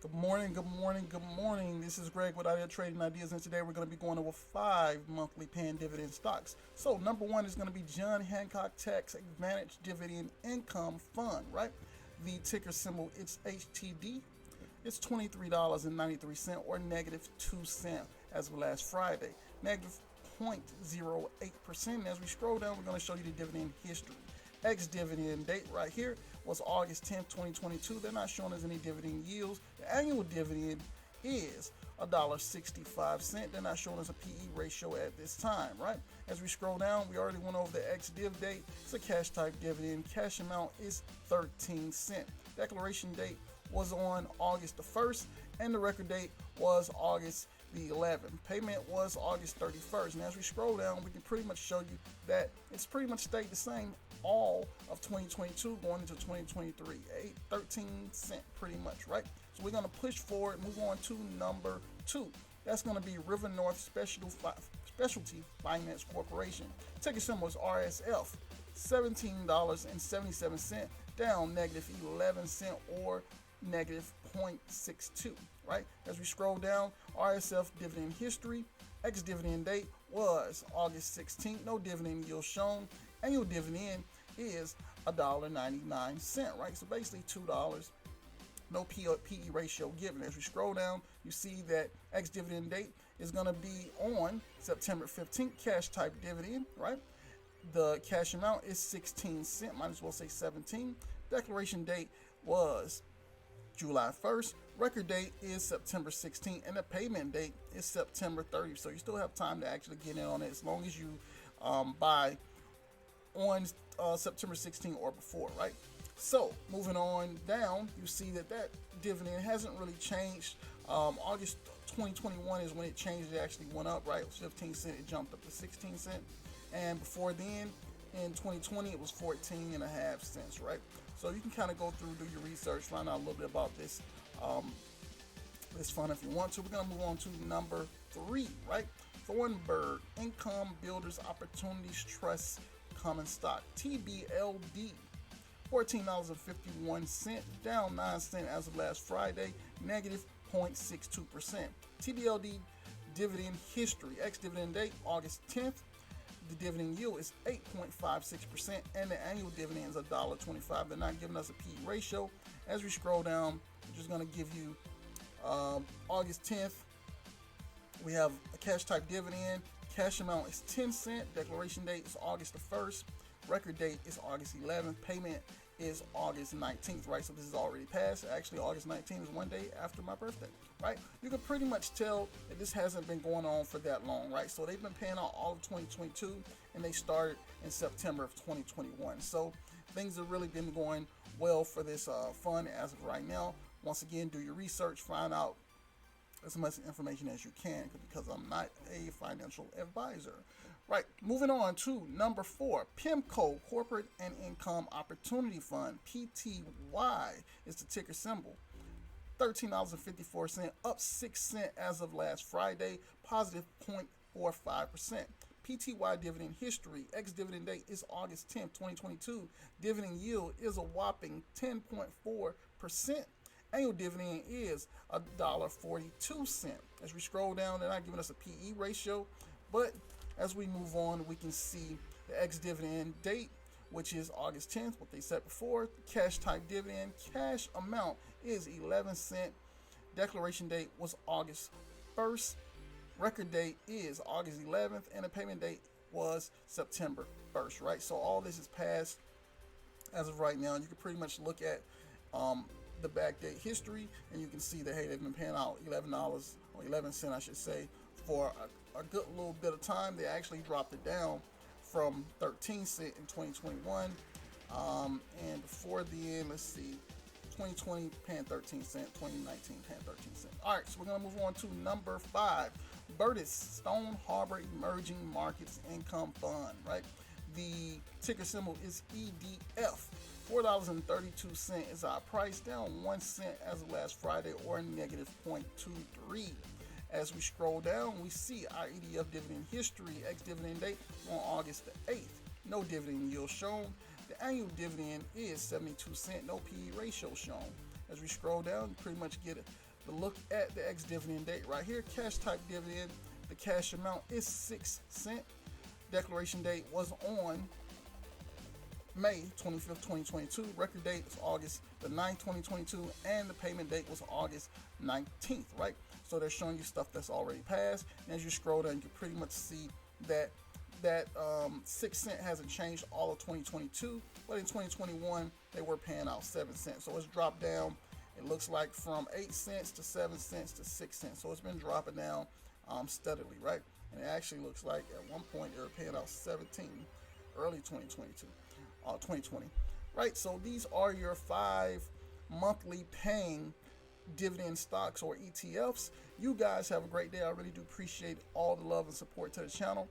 Good morning, good morning, good morning. This is Greg with Idea Trading Ideas, and today we're going to be going over 5 monthly paying dividend stocks. So, number one is going to be John Hancock Tax Advantage Dividend Income Fund, right? The ticker symbol it's HTD. It's $23.93 or negative 2 cents as of last Friday. Negative 0.08%. As we scroll down, we're going to show you the dividend history. Ex-dividend date right here was August 10th, 2022. They're not showing us any dividend yields. The annual dividend is $1.65. They're not showing us a PE ratio at this time, right? As we scroll down, we already went over the ex-div date. It's a cash type dividend. Cash amount is 13 cents. Declaration date was on August the 1st, and the record date was August the 11th. Payment was August 31st. And as we scroll down, we can pretty much show you that it's pretty much stayed the same all of 2022 going into 2023. 13 cents pretty much, right? So we're going to push forward, move on to number two. That's going to be RiverNorth Specialty Finance Corporation. Ticker symbol is RSF. $17.77, down negative 11 cents or negative 0.62, right? As we scroll down, RSF dividend history, ex-dividend date was August 16th, no dividend yield shown. Annual dividend is $1.99, right? So basically $2. No PE ratio given. As we scroll down, you see that ex-dividend date is going to be on September 15th, cash type dividend, right? The cash amount is 16 cents, might as well say 17. Declaration date was July 1st. Record date is September 16th, and the payment date is September 30th. So you still have time to actually get in on it as long as you buy on September 16th or before, right? So moving on down, you see that dividend hasn't really changed. August 2021 is when it changed. It actually went up, right? It was 15 cents. It jumped up to 16 cents. And before then, in 2020, it was 14 and a half cents, right? So you can kind of go through, do your research, find out a little bit about this fund if you want to. We're going to move on to number three, right? Thornburg Income Builders Opportunities Trust Common Stock, TBLD. $14.51, down 9 cents as of last Friday, negative 0.62%. TBLD dividend history, ex-dividend date August 10th. The dividend yield is 8.56%, and the annual dividend is $1.25. They're not giving us a PE ratio. As we scroll down, I'm just going to give you August 10th. We have a cash type dividend. Cash amount is 10 cents. Declaration date is August the 1st. Record date is August 11th. Payment is August 19th, right? So this is already passed. Actually, August 19th is one day after my birthday, right? You can pretty much tell that this hasn't been going on for that long, right? So they've been paying out all of 2022, and they started in September of 2021. So things have really been going well for this fund as of right now. Once again, do your research, find out as much information as you can, because I'm not a financial advisor. Right, moving on to number four, Pimco Corporate and Income Opportunity Fund, PTY is the ticker symbol. $13.54, up 6 cents as of last Friday, positive 0.45%. PTY dividend history, ex-dividend date is August 10th, 2022. Dividend yield is a whopping 10.4%. Annual dividend is $1.42. As we scroll down, they're not giving us a PE ratio, but as we move on, we can see the ex-dividend date, which is August 10th, what they said before. Cash type dividend, cash amount is 11 cents. Declaration date was August 1st. Record date is August 11th, and the payment date was September 1st, right? So all this is passed as of right now. You can pretty much look at the backdate history, and you can see that, hey, they've been paying out $11 or 11 cents, I should say, for a good little bit of time. They actually dropped it down from 13 cents in 2021, and before then, let's see, 2020 paying 13 cents, 2019 paying 13 cents. All right, so we're gonna move on to number five, Burtis Stone Harbor Emerging Markets Income Fund, right? The ticker symbol is EDF. $4.32 is our price, down 1 cent as of last Friday, or negative 0.23. As we scroll down, we see our EDF dividend history, ex-dividend date on August the 8th. No dividend yield shown. The annual dividend is 72 cents, no PE ratio shown. As we scroll down, you pretty much get to look at the ex-dividend date right here, cash type dividend, the cash amount is 6 cents. Declaration date was on May 25th, 2022. Record date was August the 9th, 2022, and the payment date was August 19th, right? So they're showing you stuff that's already passed. And as you scroll down, you can pretty much see that 6 cents hasn't changed all of 2022, but in 2021 they were paying out 7 cents. So it's dropped down. It looks like from 8 cents to 7 cents to 6 cents. So it's been dropping down steadily, right? And it actually looks like at one point they were paying out 17 early 2020, right? So these are your 5 monthly paying dividend stocks or ETFs. You guys have a great day. I really do appreciate all the love and support to the channel.